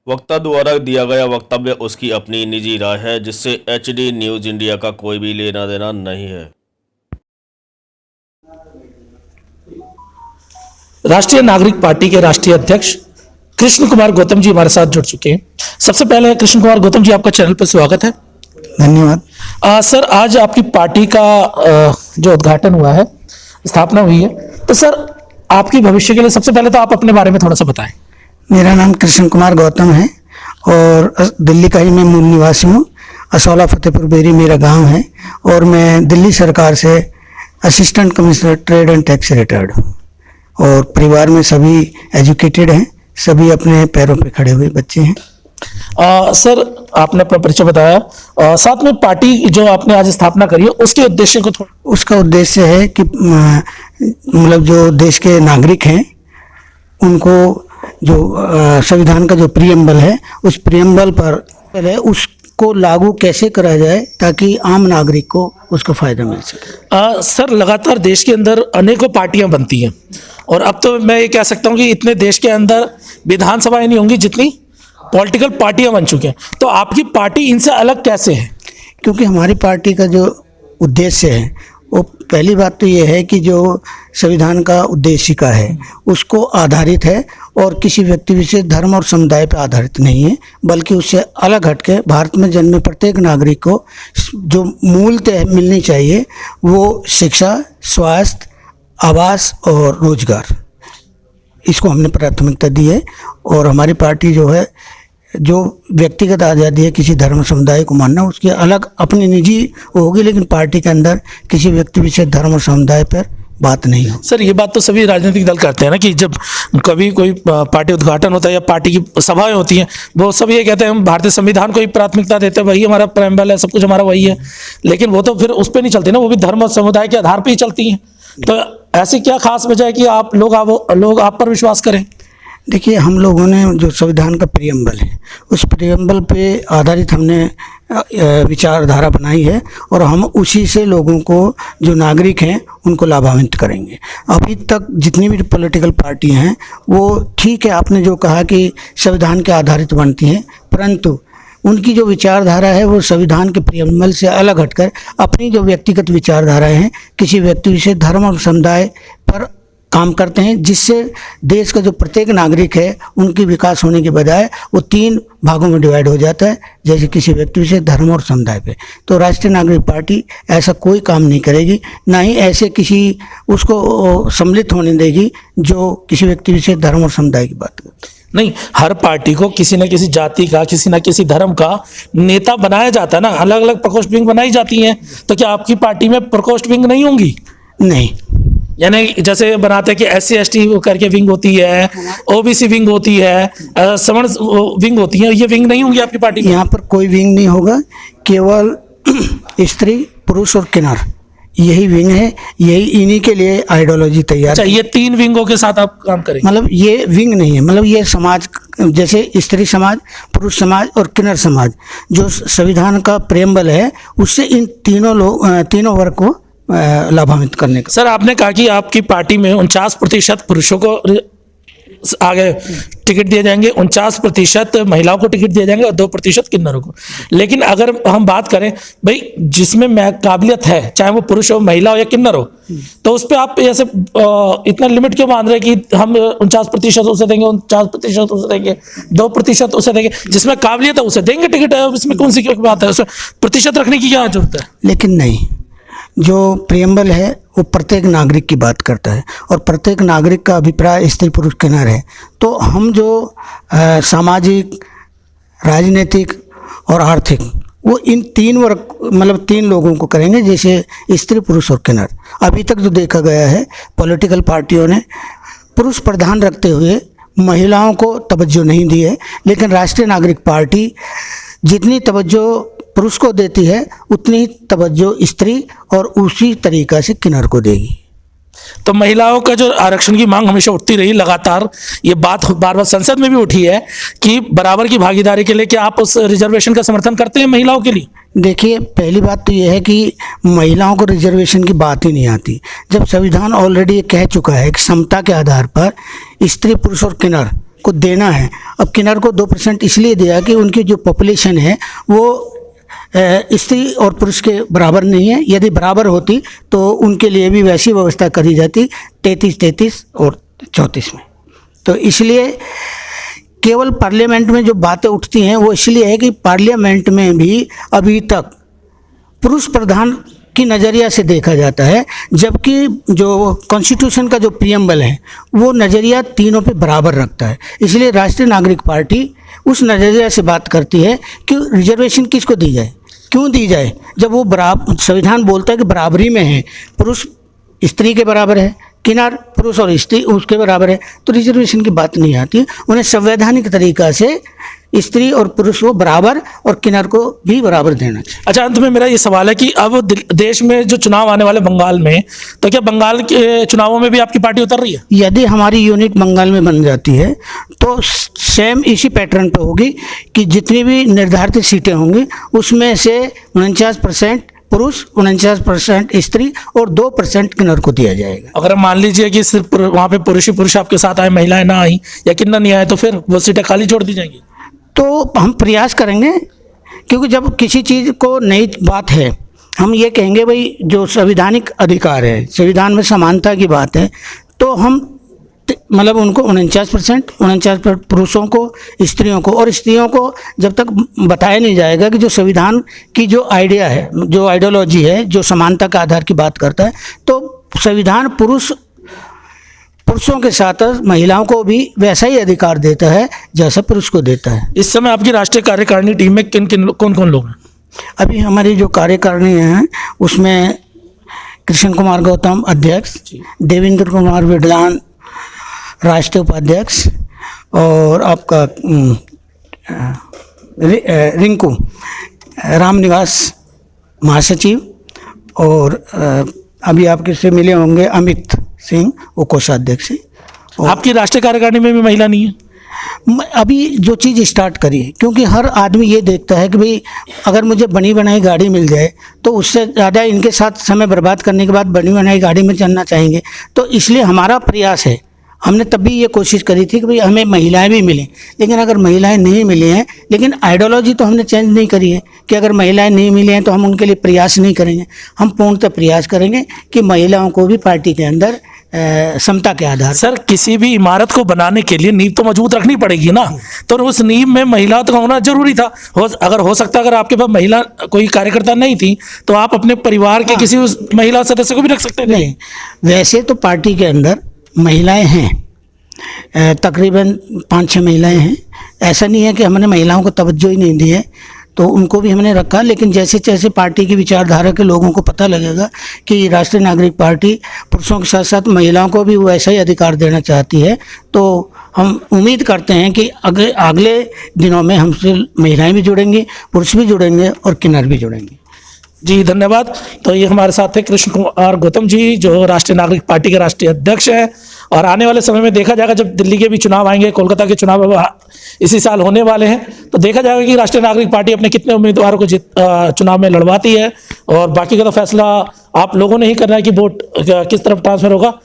वक्ता द्वारा दिया गया वक्तव्य उसकी अपनी निजी राय है, जिससे एचडी न्यूज़ इंडिया का कोई भी लेना देना नहीं है। राष्ट्रीय नागरिक पार्टी के राष्ट्रीय अध्यक्ष कृष्ण कुमार गौतम जी हमारे साथ जुड़ चुके हैं। सबसे पहले कृष्ण कुमार गौतम जी, आपका चैनल पर स्वागत है। धन्यवाद। सर, आज आपकी पार्टी का जो उद्घाटन हुआ है, स्थापना हुई है, तो सर आपकी भविष्य के लिए सबसे पहले तो आप अपने बारे में थोड़ा सा बताएं। मेरा नाम कृष्ण कुमार गौतम है और दिल्ली का ही मैं मूल निवासी हूँ। असौला फतेहपुर बेरी मेरा गांव है और मैं दिल्ली सरकार से assistant commissioner trade and tax retired हूँ और परिवार में सभी एजुकेटेड हैं, सभी अपने पैरों पे खड़े हुए बच्चे हैं। सर, आपने अपना परिचय बताया, साथ में पार्टी जो आपने आज स्थापना करी है उसके उद्देश्य को थोड़ा। उसका उद्देश्य है कि मतलब जो देश के नागरिक हैं उनको जो संविधान का जो प्रियम्बल है, उस प्रियम्बल पर पहले उसको लागू कैसे करा जाए ताकि आम नागरिक को उसका फायदा मिल सके। सर, लगातार देश के अंदर अनेकों पार्टियां बनती हैं और अब तो मैं ये कह सकता हूं कि इतने देश के अंदर विधानसभाएं नहीं होंगी जितनी पॉलिटिकल पार्टियां बन चुकी हैं, तो आपकी पार्टी इनसे अलग कैसे है? क्योंकि हमारी पार्टी का जो उद्देश्य है वो पहली बात तो ये है कि जो संविधान का उद्देशिका है उसको आधारित है और किसी व्यक्ति विशेष धर्म और समुदाय पर आधारित नहीं है, बल्कि उससे अलग हटके भारत में जन्मे प्रत्येक नागरिक को जो मूलतः मिलनी चाहिए वो शिक्षा, स्वास्थ्य, आवास और रोजगार, इसको हमने प्राथमिकता दी है। और हमारी पार्टी जो है, जो व्यक्तिगत आज़ादी है किसी धर्म समुदाय को मानना, उसकी अलग अपनी निजी होगी, लेकिन पार्टी के अंदर किसी व्यक्ति विशेष धर्म और समुदाय पर बात नहीं हो। सर, ये बात तो सभी राजनीतिक दल करते हैं ना कि जब कभी कोई पार्टी उद्घाटन होता है या पार्टी की सभाएं होती हैं, वो सब ये कहते हैं हम भारतीय संविधान को ही प्राथमिकता देते हैं, वही हमारा प्रेम्बल है, सब कुछ हमारा वही है, लेकिन वो तो फिर उस पर नहीं चलती ना, वो भी धर्म और समुदाय के आधार पर ही चलती हैं। तो ऐसी क्या खास वजह है कि आप लोग आप पर विश्वास करें? देखिए, हम लोगों ने जो संविधान का प्रियम्बल है उस प्रियम्बल पे आधारित हमने विचारधारा बनाई है और हम उसी से लोगों को, जो नागरिक हैं, उनको लाभान्वित करेंगे। अभी तक जितनी भी पॉलिटिकल पार्टियां हैं वो ठीक है, आपने जो कहा कि संविधान के आधारित बनती हैं, परंतु उनकी जो विचारधारा है वो संविधान के प्रियम्बल से अलग हटकर अपनी जो व्यक्तिगत विचारधाराएं हैं किसी व्यक्ति विशेष धर्म और समुदाय पर काम करते हैं, जिससे देश का जो प्रत्येक नागरिक है उनकी विकास होने के बजाय वो 3 भागों में डिवाइड हो जाता है, जैसे किसी व्यक्ति विशेष धर्म और समुदाय पे। तो राष्ट्रीय नागरिक पार्टी ऐसा कोई काम नहीं करेगी, ना ही ऐसे किसी उसको सम्मिलित होने देगी जो किसी व्यक्ति विशेष धर्म और समुदाय की बात करते। नहीं, हर पार्टी को किसी न किसी जाति का, किसी न किसी धर्म का नेता बनाया जाता है ना, अलग अलग प्रकोष्ठ विंग बनाई जाती हैं, तो क्या आपकी पार्टी में प्रकोष्ठ विंग नहीं होंगी? नहीं, यानी जैसे बनाते हैं कि SC ST करके विंग होती है, OBC विंग होती है, सवर्ण विंग होती है, ये विंग नहीं होंगी आपकी पार्टी में? यहाँ पर कोई विंग नहीं होगा, केवल स्त्री, पुरुष और किन्नर, यही विंग है, यही इन्हीं के लिए आइडियोलॉजी तैयार। अच्छा, ये 3 विंगों के साथ आप काम करेंगे? मतलब ये विंग नहीं है, मतलब ये समाज, जैसे स्त्री समाज, पुरुष समाज और किन्नर समाज, जो संविधान का प्रेम्बल है उससे इन तीनों वर्ग को लाभान्वित करने का। सर, आपने कहा कि आपकी पार्टी में 49% पुरुषों को आगे टिकट दिए जाएंगे, 49% महिलाओं को टिकट दिए जाएंगे और 2% किन्नरों को। लेकिन अगर हम बात करें भाई जिसमें काबिलियत है, चाहे वो पुरुष हो, महिला हो या किन्नर हो, तो उस पर आप ऐसे इतना लिमिट क्यों बांध रहे कि हम 49% उसे देंगे, 49% उसे देंगे, 2% उसे देंगे? जिसमें काबिलियत है उसे देंगे टिकट, है इसमें कौन सी क्या बात है? उसमें प्रतिशत रखने की क्या जरूरत है? लेकिन नहीं, जो प्रियम्बल है वो प्रत्येक नागरिक की बात करता है और प्रत्येक नागरिक का अभिप्राय स्त्री पुरुष किन्नर है। तो हम जो सामाजिक, राजनीतिक और आर्थिक, वो इन 3 वर्ग, मतलब 3 लोगों को करेंगे, जैसे स्त्री, पुरुष और किन्नर। अभी तक जो देखा गया है पॉलिटिकल पार्टियों ने पुरुष प्रधान रखते हुए महिलाओं को तवज्जो नहीं दी है, लेकिन राष्ट्रीय नागरिक पार्टी जितनी तवज्जो पुरुष को देती है उतनी ही तवज्जो स्त्री और उसी तरीका से किन्नर को देगी। तो महिलाओं का जो आरक्षण की मांग हमेशा उठती रही, लगातार ये बात बार बार संसद में भी उठी है कि बराबर की भागीदारी के लिए, क्या आप उस रिजर्वेशन का समर्थन करते हैं महिलाओं के लिए? देखिए, पहली बात तो ये है कि महिलाओं को रिजर्वेशन की बात ही नहीं आती। जब संविधान ऑलरेडी कह चुका है कि समता के आधार पर स्त्री, पुरुष और किन्नर को देना है। अब किन्नर को 2% इसलिए दिया कि उनकी जो पॉपुलेशन है वो स्त्री और पुरुष के बराबर नहीं है। यदि बराबर होती तो उनके लिए भी वैसी व्यवस्था करी जाती 33 और 34 में। तो इसलिए केवल पार्लियामेंट में जो बातें उठती हैं वो इसलिए है कि पार्लियामेंट में भी अभी तक पुरुष प्रधान की नज़रिया से देखा जाता है, जबकि जो कॉन्स्टिट्यूशन का जो प्रियम्बल है वो नज़रिया तीनों पे बराबर रखता है। इसलिए राष्ट्रीय नागरिक पार्टी उस नज़रिया से बात करती है कि रिजर्वेशन किसको दी जाए, क्यों दी जाए, जब वो बराबर संविधान बोलता है कि बराबरी में है, पुरुष स्त्री के बराबर है, किन्नर पुरुष और स्त्री उसके बराबर है, तो रिजर्वेशन की बात नहीं आती। उन्हें संवैधानिक तरीका से स्त्री और पुरुष को बराबर और किन्नर को भी बराबर देना चाहिए। अच्छा, अंत में मेरा ये सवाल है कि अब देश में जो चुनाव आने वाले बंगाल में, तो क्या बंगाल के चुनावों में भी आपकी पार्टी उतर रही है? यदि हमारी यूनिट बंगाल में बन जाती है तो सेम इसी पैटर्न पे होगी कि जितनी भी निर्धारित सीटें होंगी उसमें से 49% पुरुष, 49% स्त्री और 2% किन्नर को दिया जाएगा। अगर हम मान लीजिए कि सिर्फ वहाँ पे पुरुष ही पुरुष आपके साथ आए, महिलाएं ना आई या किन्नर नहीं आए, तो फिर वो सीटें खाली छोड़ दी जाएंगी? तो हम प्रयास करेंगे, क्योंकि जब किसी चीज़ को नई बात है, हम ये कहेंगे भाई जो संवैधानिक अधिकार है, संविधान में समानता की बात है, तो हम मतलब उनको 49% पुरुषों को, स्त्रियों को, और स्त्रियों को जब तक बताया नहीं जाएगा कि जो संविधान की जो आइडिया है, जो आइडियोलॉजी है, जो समानता का आधार की बात करता है, तो संविधान पुरुषों के साथ महिलाओं को भी वैसा ही अधिकार देता है जैसा पुरुष को देता है। इस समय आपकी राष्ट्रीय कार्यकारिणी टीम में कौन कौन लोग हैं? अभी हमारी जो कार्यकारिणी है उसमें कृष्ण कुमार गौतम अध्यक्ष, देवेंद्र कुमार विडलान राष्ट्रीय उपाध्यक्ष, और आपका रिंकू रामनिवास महासचिव, और अभी आप किससे मिले होंगे, अमित सिंह वो कोषाध्यक्ष है। आपकी राष्ट्रीय कार्यकारिणी में भी महिला नहीं है? अभी जो चीज़ स्टार्ट करी है, क्योंकि हर आदमी ये देखता है कि भाई अगर मुझे बनी बनाई गाड़ी मिल जाए तो उससे ज़्यादा इनके साथ समय बर्बाद करने के बाद बनी बनाई गाड़ी में चलना चाहेंगे। तो इसलिए हमारा प्रयास है, हमने तब भी ये कोशिश करी थी कि भाई हमें महिलाएं भी मिलें, लेकिन अगर महिलाएं नहीं मिली हैं, लेकिन आइडियोलॉजी तो हमने चेंज नहीं करी है कि अगर महिलाएं नहीं मिली हैं तो हम उनके लिए प्रयास नहीं करेंगे। हम पूर्णतः प्रयास करेंगे कि महिलाओं को भी पार्टी के अंदर समता के आधार। सर, किसी भी इमारत को बनाने के लिए नींव तो मजबूत रखनी पड़ेगी ना, तो उस नींव में महिला तो होना जरूरी था। अगर हो सकता अगर आपके पास महिला कोई कार्यकर्ता नहीं थी तो आप अपने परिवार के किसी उस महिला सदस्य को भी रख सकते थे। नहीं, वैसे तो पार्टी के अंदर महिलाएं हैं, तकरीबन 5-6 महिलाएं हैं। ऐसा नहीं है कि हमने महिलाओं को तवज्जो ही नहीं दी है, तो उनको भी हमने रखा। लेकिन जैसे जैसे पार्टी की विचारधारा के लोगों को पता लगेगा कि राष्ट्रीय नागरिक पार्टी पुरुषों के साथ साथ महिलाओं को भी वैसा ही अधिकार देना चाहती है, तो हम उम्मीद करते हैं कि अगले दिनों में हमसे महिलाएं भी जुड़ेंगी, पुरुष भी जुड़ेंगे और किन्नर भी जुड़ेंगे। जी, धन्यवाद। तो ये हमारे साथ थे कृष्ण कुमार गौतम जी, जो राष्ट्रीय नागरिक पार्टी के राष्ट्रीय अध्यक्ष हैं। और आने वाले समय में देखा जाएगा, जब दिल्ली के भी चुनाव आएंगे, कोलकाता के चुनाव इसी साल होने वाले हैं, तो देखा जाएगा कि राष्ट्रीय नागरिक पार्टी अपने कितने उम्मीदवारों को चुनाव में लड़वाती है। और बाकी का तो फैसला आप लोगों ने ही करना है कि वोट किस तरफ ट्रांसफर होगा।